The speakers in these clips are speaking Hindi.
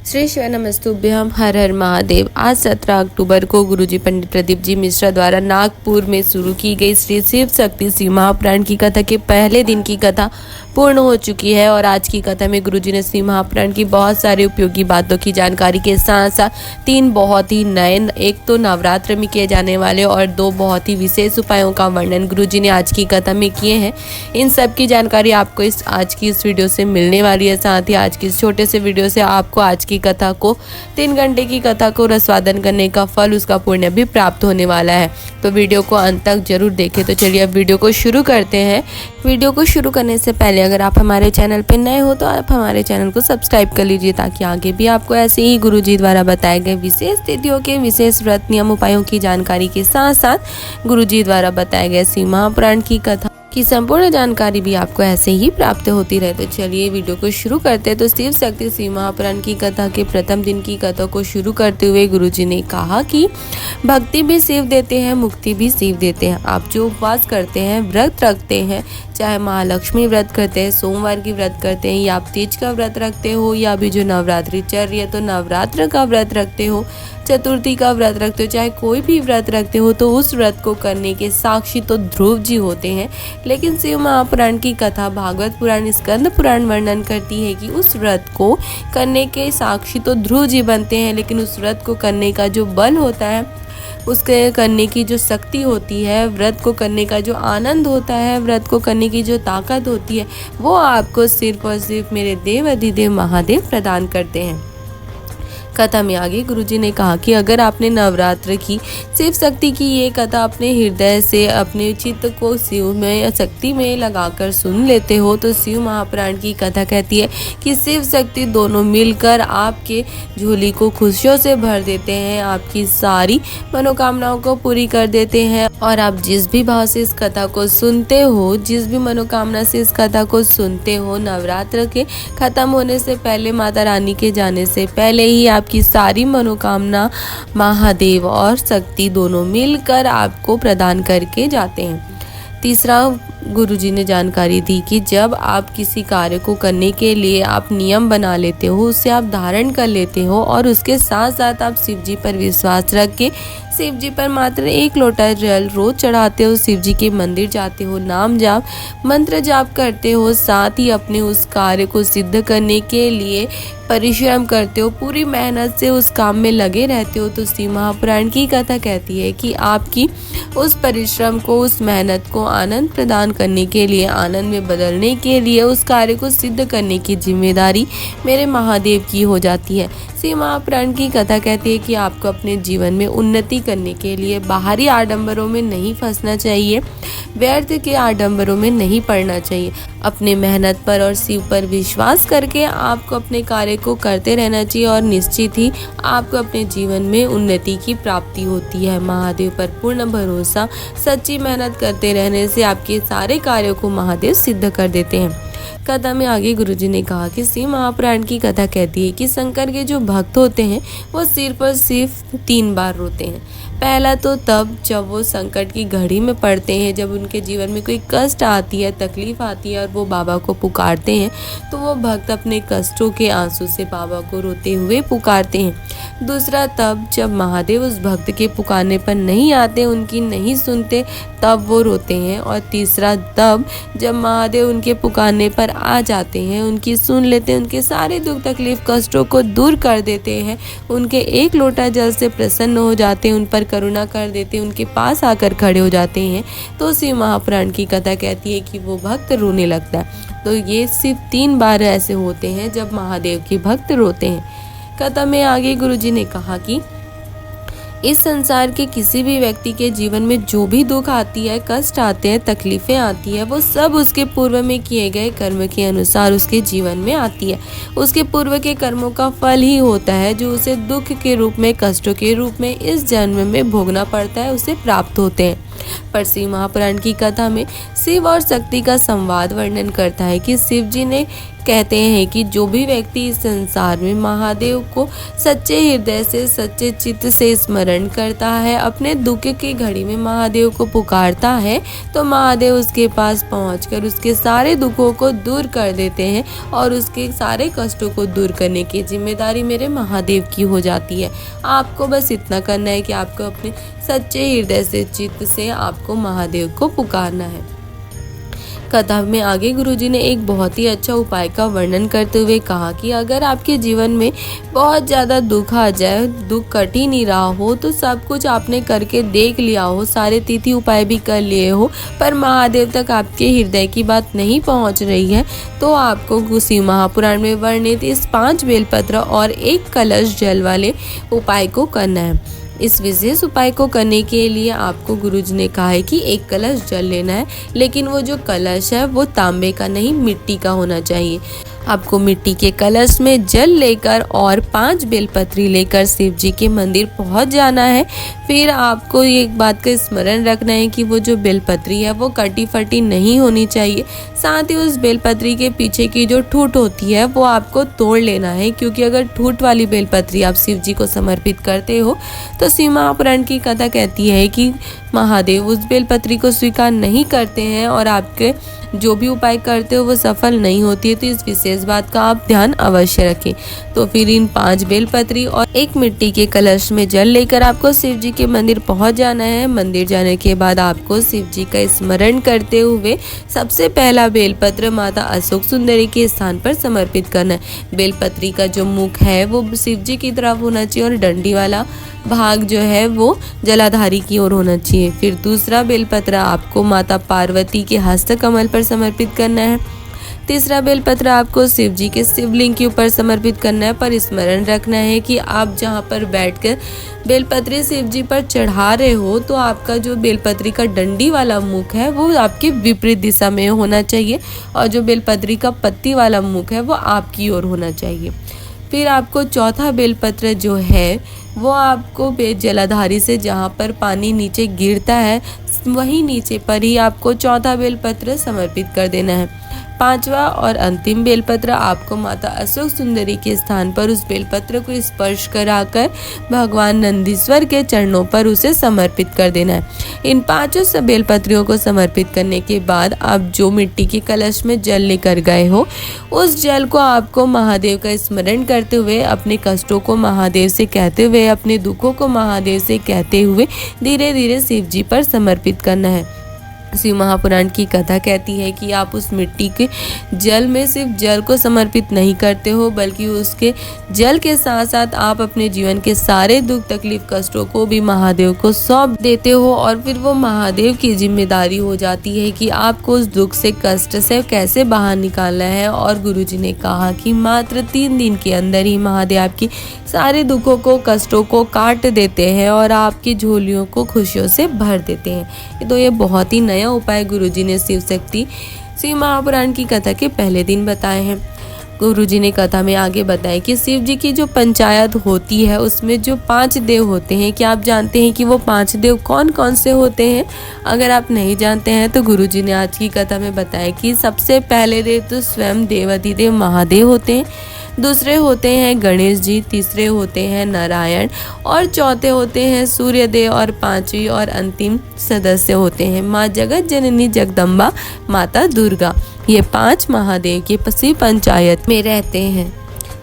श्री शिव नमस्तुभ्यम हर हर महादेव। आज 17 अक्टूबर को गुरुजी पंडित प्रदीप जी मिश्रा द्वारा नागपुर में शुरू की गई श्री शिव शक्ति शिव महापुराण की कथा के पहले दिन की कथा पूर्ण हो चुकी है और आज की कथा में गुरुजी ने शिव महापुराण की बहुत सारी उपयोगी बातों की जानकारी के साथ साथ 3 बहुत ही नए, एक तो नवरात्र में किए जाने वाले और 2 बहुत ही विशेष उपायों का वर्णन गुरुजी ने आज की कथा में किए हैं। इन सब की जानकारी आपको आज की इस वीडियो से मिलने वाली है। साथ ही आज की इस छोटे से वीडियो से आपको आज की कथा को 3 घंटे की कथा को रसवादन करने का फल, उसका पुण्य भी प्राप्त होने वाला है। तो वीडियो को अंत तक जरूर देखें। तो चलिए अब वीडियो को शुरू करते हैं। वीडियो को शुरू करने से पहले अगर आप हमारे चैनल पर नए हो तो आप हमारे चैनल को सब्सक्राइब कर लीजिए ताकि आगे भी आपको ऐसे ही गुरुजी द्वारा बताए गए विशेष तिथियों के विशेष व्रत नियम उपायों की जानकारी के साथ साथ गुरुजी द्वारा बताए गए शिव महापुराण की कथा की संपूर्ण जानकारी भी आपको ऐसे ही प्राप्त होती रहे। तो चलिए वीडियो को शुरू करते हैं। तो शिव शक्ति शिव महापुराण की कथा के प्रथम दिन की कथा को शुरू करते हुए गुरुजी ने कहा कि भक्ति भी शिव देते हैं, मुक्ति भी शिव देते हैं। आप जो उपवास करते हैं, व्रत रखते हैं, चाहे महालक्ष्मी व्रत करते हैं, सोमवार की व्रत करते हैं, या आप तीज का व्रत रखते हो, या अभी जो नवरात्रि चल रही है तो नवरात्र का व्रत रखते हो, चतुर्थी का व्रत रखते हो, चाहे कोई भी व्रत रखते हो, तो उस व्रत को करने के साक्षी तो ध्रुव जी होते हैं। लेकिन शिव महापुराण की कथा भागवत पुराण, स्कंद पुराण वर्णन करती है कि उस व्रत को करने के साक्षी तो ध्रुव जी बनते हैं, लेकिन उस व्रत को करने का जो बल होता है, उसके करने की जो शक्ति होती है, व्रत को करने का जो आनंद होता है, व्रत को करने की जो ताकत होती है, वो आपको सिर्फ और सिर्फ मेरे देव अधिदेव महादेव प्रदान करते हैं। कथा में आगे गुरुजी ने कहा कि अगर आपने नवरात्र की शिव शक्ति की ये कथा अपने हृदय से अपने चित्त को शिव में या शक्ति में लगाकर सुन लेते हो तो शिव महापुराण की कथा कहती है कि शिव शक्ति दोनों मिलकर आपके झोली को खुशियों से भर देते हैं, आपकी सारी मनोकामनाओं को पूरी कर देते हैं। और आप जिस भी भाव से इस कथा को सुनते हो, जिस भी मनोकामना से इस कथा को सुनते हो, नवरात्र के खत्म होने से पहले, माता रानी के जाने से पहले ही आपकी सारी मनोकामना महादेव और शक्ति दोनों मिलकर आपको प्रदान करके जाते हैं। तीसरा गुरुजी ने जानकारी दी कि जब आप किसी कार्य को करने के लिए आप नियम बना लेते हो, उसे आप धारण कर लेते हो और उसके साथ साथ आप शिव जी पर विश्वास रख के शिव जी पर मात्र 1 लोटा जल रोज चढ़ाते हो, शिव जी के मंदिर जाते हो, नाम जाप मंत्र जाप करते हो, साथ ही अपने उस कार्य को सिद्ध करने के लिए परिश्रम करते हो, पूरी मेहनत से उस काम में लगे रहते हो, तो शिव महापुराण की कथा कहती है कि आपकी उस परिश्रम को, उस मेहनत को आनंद प्रदान करने के लिए, आनंद में बदलने के लिए, उस कार्य को सिद्ध करने की जिम्मेदारी मेरे महादेव की हो जाती है। शिव महापुराण की कथा कहती है कि आपको अपने जीवन में उन्नति करने के लिए बाहरी आडंबरों में नहीं फंसना चाहिए, व्यर्थ के आडंबरों में नहीं पड़ना चाहिए। अपने मेहनत पर और शिव पर विश्वास करके आपको अपने कार्य को करते रहना चाहिए और निश्चित ही आपको अपने जीवन में उन्नति की प्राप्ति होती है। महादेव पर पूर्ण भरोसा, सच्ची मेहनत करते रहने से आपके सारे कार्यों को महादेव सिद्ध कर देते हैं। कथा में आगे गुरुजी ने कहा कि शिव महापुराण की कथा कहती है कि शंकर के जो भक्त होते हैं वो सिर पर सिर्फ 3 बार रोते हैं। पहला तो तब जब वो संकट की घड़ी में पड़ते हैं, जब उनके जीवन में कोई कष्ट आती है, तकलीफ आती है और वो बाबा को पुकारते हैं, तो वो भक्त अपने कष्टों के आंसू से बाबा को रोते हुए पुकारते हैं। दूसरा तब जब महादेव उस भक्त के पुकारने पर नहीं आते, उनकी नहीं सुनते, तब वो रोते हैं। और तीसरा तब जब महादेव उनके पुकारने पर आ जाते हैं, उनकी सुन लेते हैं, उनके सारे दुख तकलीफ कष्टों को दूर कर देते हैं, उनके 1 लोटा जल से प्रसन्न हो जाते हैं, उन पर करुणा कर देते हैं, उनके पास आकर खड़े हो जाते हैं, तो शिव महापुराण की कथा कहती है कि वो भक्त रोने लगता है। तो ये सिर्फ 3 बार ऐसे होते हैं जब महादेव के भक्त रोते हैं। कथा में आगे गुरुजी ने कहा कि इस संसार के किसी भी व्यक्ति के जीवन में जो भी दुख आती है, कष्ट आते हैं, तकलीफें आती है, वो सब उसके पूर्व में किए गए कर्म के अनुसार उसके जीवन में आती है। उसके पूर्व के कर्मों का फल ही होता है जो उसे दुख के रूप में, कष्टों के रूप में इस जन्म में भोगना पड़ता है, उसे प्राप्त होते हैं। पर शिव महापुराण की कथा में शिव और शक्ति का संवाद वर्णन करता है कि शिव जी ने कहते हैं कि जो भी व्यक्ति इस संसार में महादेव को सच्चे हृदय से, सच्चे चित्त से स्मरण करता है, अपने दुख की घड़ी में महादेव को पुकारता है, तो महादेव उसके पास पहुंचकर उसके सारे दुखों को दूर कर देते हैं और उसके सारे कष्टों को दूर करने की जिम्मेदारी मेरे महादेव की हो जाती है। आपको बस इतना करना है कि आपको अपने सच्चे हृदय से, चित्त से आपको महादेव को पुकारना है। कथा में आगे गुरुजी ने एक बहुत ही अच्छा उपाय का वर्णन करते हुए कहा कि अगर आपके जीवन में बहुत ज़्यादा दुख आ जाए, दुख कट ही नहीं रहा हो, तो सब कुछ आपने करके देख लिया हो, सारे तिथि उपाय भी कर लिए हो, पर महादेव तक आपके हृदय की बात नहीं पहुंच रही है, तो आपको शिव महापुराण में वर्णित इस 5 बेलपत्र और 1 कलश जल वाले उपाय को करना है। इस विशेष उपाय को करने के लिए आपको गुरुजी ने कहा है कि 1 कलश जल लेना है, लेकिन वो जो कलश है वो तांबे का नहीं, मिट्टी का होना चाहिए। आपको मिट्टी के कलश में जल लेकर और 5 बेलपत्री लेकर शिव जी के मंदिर पहुंच जाना है। फिर आपको एक बात का स्मरण रखना है कि वो जो बेलपत्री है वो कटी फटी नहीं होनी चाहिए। साथ ही उस बेलपत्री के पीछे की जो ठूठ होती है वो आपको तोड़ लेना है, क्योंकि अगर ठूठ वाली बेलपत्री आप शिव जी को समर्पित करते हो तो शिव महापुराण की कथा कहती है कि महादेव उस बेलपत्री को स्वीकार नहीं करते हैं और आपके जो भी उपाय करते हो वो सफल नहीं होती है। तो इस विशेष बात का आप ध्यान अवश्य रखें। तो फिर इन 5 बेलपत्री और 1 मिट्टी के कलश में जल लेकर आपको शिव जी के मंदिर पहुंच जाना है। मंदिर जाने के बाद आपको शिव जी का स्मरण करते हुए सबसे पहला बेलपत्र माता अशोक सुंदरी के स्थान पर समर्पित करना है। बेलपत्री का जो मुख है वो शिव जी की तरफ होना चाहिए और डंडी वाला भाग जो है वो जलाधारी की ओर होना चाहिए। फिर दूसरा बेलपत्र आपको माता पार्वती के हस्त कमल पर समर्पित करना है। तीसरा बेलपत्र आपको शिव जी के शिवलिंग के ऊपर समर्पित करना है, पर स्मरण रखना है कि आप जहाँ पर बैठकर बेलपत्री शिव जी पर चढ़ा रहे हो तो आपका जो बेलपत्री का डंडी वाला मुख है वो आपके विपरीत दिशा में होना चाहिए और जो बेलपत्री का पत्ती वाला मुख है वो आपकी ओर होना चाहिए। फिर आपको चौथा बेलपत्र जो है वो आपको जलाधारी से जहाँ पर पानी नीचे गिरता है वहीं नीचे पर ही आपको चौथा बेलपत्र समर्पित कर देना है। 5वां और अंतिम बेलपत्र आपको माता अशोक सुंदरी के स्थान पर उस बेलपत्र को स्पर्श कराकर भगवान नंदीश्वर के चरणों पर उसे समर्पित कर देना है। इन 5 बेलपत्रियों को समर्पित करने के बाद आप जो मिट्टी के कलश में जल लेकर गए हो उस जल को आपको महादेव का स्मरण करते हुए, अपने कष्टों को महादेव से कहते हुए, अपने दुखों को महादेव से कहते हुए धीरे धीरे शिव जी पर समर्पित करना है। शिव महापुराण की कथा कहती है कि आप उस मिट्टी के जल में सिर्फ जल को समर्पित नहीं करते हो, बल्कि उसके जल के साथ साथ आप अपने जीवन के सारे दुख तकलीफ कष्टों को भी महादेव को सौंप देते हो और फिर वो महादेव की जिम्मेदारी हो जाती है कि आपको उस दुख से, कष्ट से कैसे बाहर निकालना है। और गुरुजी ने कहा कि मात्र 3 दिन के अंदर ही महादेव आपकी सारे दुखों को, कष्टों को काट देते हैं और आपकी झोलियों को खुशियों से भर देते हैं। तो ये बहुत ही नया उपाय गुरुजी ने शिव महापुराण की कथा के पहले दिन बताए हैं। गुरुजी ने कथा में आगे बताया कि शिव जी की जो पंचायत होती है उसमें जो 5 देव होते हैं, क्या आप जानते हैं कि वो 5 देव कौन कौन से होते हैं? अगर आप नहीं जानते हैं तो गुरुजी ने आज की कथा में बताया कि सबसे पहले देव तो स्वयं देवाधिदेव महादेव होते हैं, दूसरे होते हैं गणेश जी, तीसरे होते हैं नारायण और चौथे होते हैं सूर्यदेव और 5वीं और अंतिम सदस्य होते हैं माँ जगत जननी जगदम्बा माता दुर्गा। ये 5 महादेव की पसी पंचायत में रहते हैं।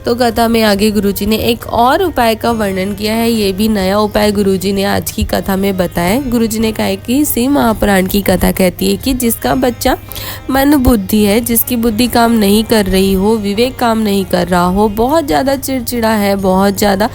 तो कथा में आगे गुरुजी ने एक और उपाय का वर्णन किया है। ये भी नया उपाय गुरुजी ने आज की कथा में बताया। गुरुजी ने कहा कि शिव महापुराण की कथा कहती है कि जिसका बच्चा मन बुद्धि है, जिसकी बुद्धि काम नहीं कर रही हो, विवेक काम नहीं कर रहा हो, बहुत ज़्यादा चिड़चिड़ा है, बहुत ज़्यादा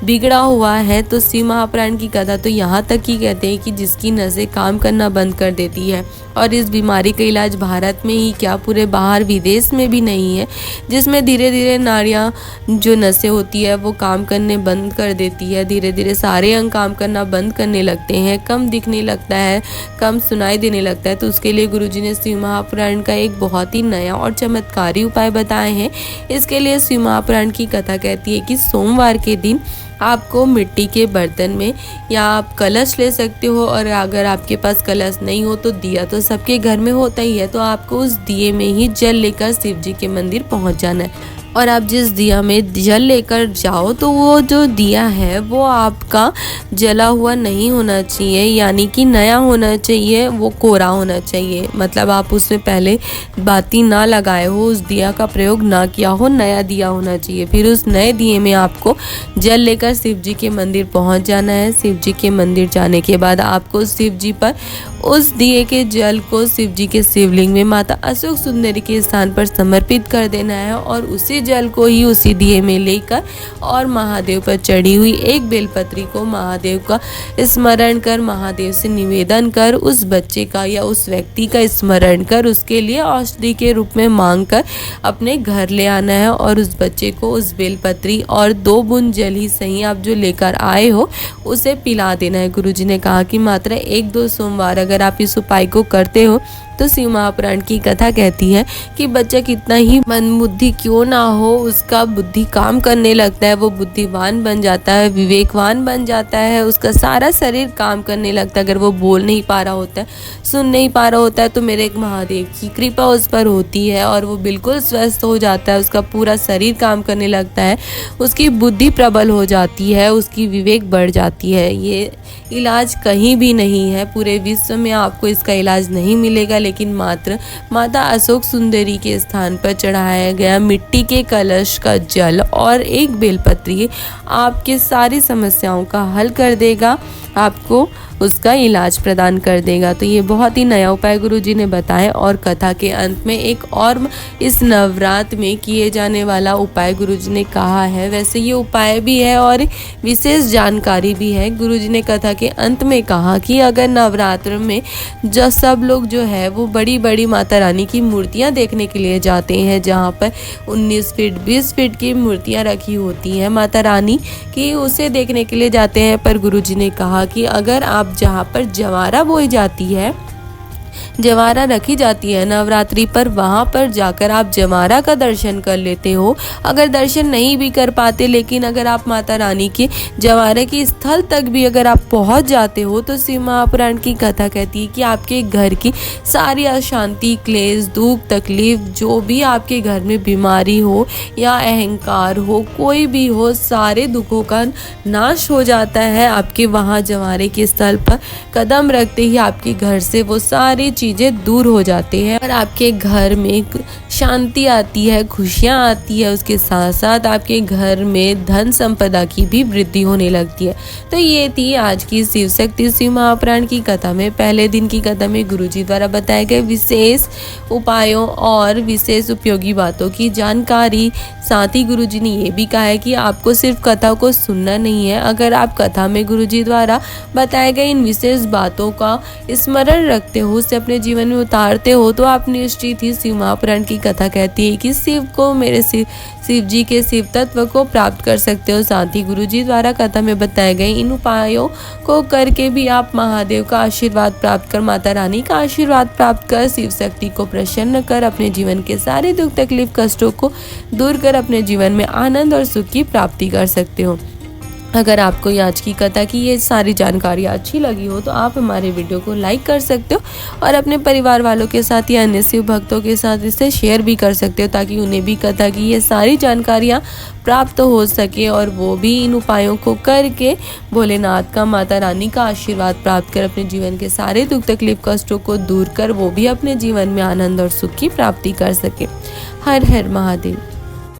बिगड़ा हुआ है, तो शिव महापुराण की कथा तो यहाँ तक ही कहते हैं कि जिसकी नसें काम करना बंद कर देती है और इस बीमारी का इलाज भारत में ही क्या पूरे बाहर विदेश में भी नहीं है, जिसमें धीरे धीरे नाड़ियाँ का जो नसें होती है वो काम करने बंद कर देती है। धीरे धीरे सारे अंग काम करना बंद करने लगते हैं, कम दिखने लगता है, कम सुनाई देने लगता है। तो उसके लिए गुरुजी ने शिव महापुराण का एक बहुत ही नया और चमत्कारी उपाय बताए हैं। इसके लिए शिव महापुराण की कथा कहती है कि सोमवार के दिन आपको मिट्टी के बर्तन में या आप कलश ले सकते हो, और अगर आपके पास कलश नहीं हो तो दिया तो सबके घर में होता ही है, तो आपको उस दिए में ही जल लेकर शिव जी के मंदिर पहुंच जाना है। और आप जिस दिया में जल लेकर जाओ तो वो जो दिया है वो आपका जला हुआ नहीं होना चाहिए, यानी कि नया होना चाहिए, वो कोरा होना चाहिए। मतलब आप उसमें पहले बाती ना लगाए हो, उस दिया का प्रयोग ना किया हो, नया दिया होना चाहिए। फिर उस नए दिए में आपको जल लेकर शिव जी के मंदिर पहुंच जाना है। शिव जी के मंदिर जाने के बाद आपको शिव जी पर उस दिए के जल को शिव जी के शिवलिंग में माता अशोक सुंदरी के स्थान पर समर्पित कर देना है, और उसी जल को ही उसी दिए में लेकर और महादेव पर चढ़ी हुई एक बेलपत्री को महादेव का स्मरण कर, महादेव से निवेदन कर, उस बच्चे का या उस व्यक्ति का स्मरण कर, उसके लिए औषधि के रूप में मांग कर अपने घर ले आना है। और उस बच्चे को उस बेलपत्री और 2 बूंद जल ही सही आप जो लेकर आए हो उसे पिला देना है। गुरुजी ने कहा कि मात्र 1-2 सोमवार अगर आप इस उपाय को करते हो तो शिव महापुराण की कथा कहती है कि बच्चा कितना ही मंदबुद्धि क्यों ना हो, उसका बुद्धि काम करने लगता है, वो बुद्धिवान बन जाता है, विवेकवान बन जाता है, उसका सारा शरीर काम करने लगता है। अगर वो बोल नहीं पा रहा होता है, सुन नहीं पा रहा होता है, तो मेरे एक महादेव की कृपा उस पर होती है और वो बिल्कुल स्वस्थ हो जाता है, उसका पूरा शरीर काम करने लगता है, उसकी बुद्धि प्रबल हो जाती है, उसकी विवेक बढ़ जाती है। ये इलाज कहीं भी नहीं है, पूरे विश्व में आपको इसका इलाज नहीं मिलेगा, लेकिन मात्र माता अशोक सुंदरी के स्थान पर चढ़ाया गया मिट्टी के कलश का जल और एक बेलपत्री आपके सारी समस्याओं का हल कर देगा, आपको उसका इलाज प्रदान कर देगा। तो ये बहुत ही नया उपाय गुरुजी ने बताया। और कथा के अंत में एक और इस नवरात्र में किए जाने वाला उपाय गुरुजी ने कहा है। वैसे ये उपाय भी है और विशेष जानकारी भी है। गुरुजी ने कथा के अंत में कहा कि अगर नवरात्र में जो सब लोग जो है वो बड़ी बड़ी माता रानी की मूर्तियाँ देखने के लिए जाते हैं, जहाँ पर 19 फीट 20 फीट की मूर्तियाँ रखी होती हैं माता रानी की, उसे देखने के लिए जाते हैं। पर गुरुजी ने कहा कि अगर आप जहाँ पर जवारा बोई जाती है, जवारा रखी जाती है नवरात्रि पर, वहाँ पर जाकर आप जवारा का दर्शन कर लेते हो। अगर दर्शन नहीं भी कर पाते, लेकिन अगर आप माता रानी के जवारे के स्थल तक भी अगर आप पहुँच जाते हो, तो शिव महापुराण की कथा कहती है कि आपके घर की सारी अशांति, क्लेश, दुख, तकलीफ, जो भी आपके घर में बीमारी हो या अहंकार हो, कोई भी हो, सारे दुखों का नाश हो जाता है। आपके वहाँ जवारे के स्थल पर कदम रखते ही आपके घर से वो सारी चीज़ें दूर हो जाती हैं और आपके घर में शांति आती है, खुशियाँ आती है। उसके साथ साथ आपके घर में धन संपदा की भी वृद्धि होने लगती है। तो ये थी आज की शिव शक्ति शिव महापुराण की कथा में, पहले दिन की कथा में गुरुजी द्वारा बताए गए विशेष उपायों और विशेष उपयोगी बातों की जानकारी। साथ ही गुरुजी ने ये भी कहा है कि आपको सिर्फ कथा को सुनना नहीं है, अगर आप कथा में गुरुजी द्वारा बताए गए इन विशेष बातों का स्मरण रखते हो, उसे अपने जीवन में उतारते हो, तो आप निश्चित ही शिव महापुराण की कथा कहती है कि शिव को मेरे शिव जी के शिव तत्व को प्राप्त कर सकते हो। साथ ही गुरुजी द्वारा कथा में बताए गए इन उपायों को करके भी आप महादेव का आशीर्वाद प्राप्त कर, माता रानी का आशीर्वाद प्राप्त कर, शिव शक्ति को प्रसन्न कर, अपने जीवन के सारे दुख तकलीफ कष्टों को दूर कर अपने जीवन में आनंद और सुख की प्राप्ति कर सकते हो। अगर आपको आज की कथा की ये सारी जानकारी अच्छी लगी हो तो आप हमारे वीडियो को लाइक कर सकते हो और अपने परिवार वालों के साथ या अन्य शिव भक्तों के साथ इसे शेयर भी कर सकते हो, ताकि उन्हें भी कथा की ये सारी जानकारियाँ प्राप्त हो सके और वो भी इन उपायों को करके भोलेनाथ का, माता रानी का आशीर्वाद प्राप्त कर अपने जीवन के सारे दुख तकलीफ कष्टों को दूर कर वो भी अपने जीवन में आनंद और सुख की प्राप्ति कर सके। हर हर महादेव।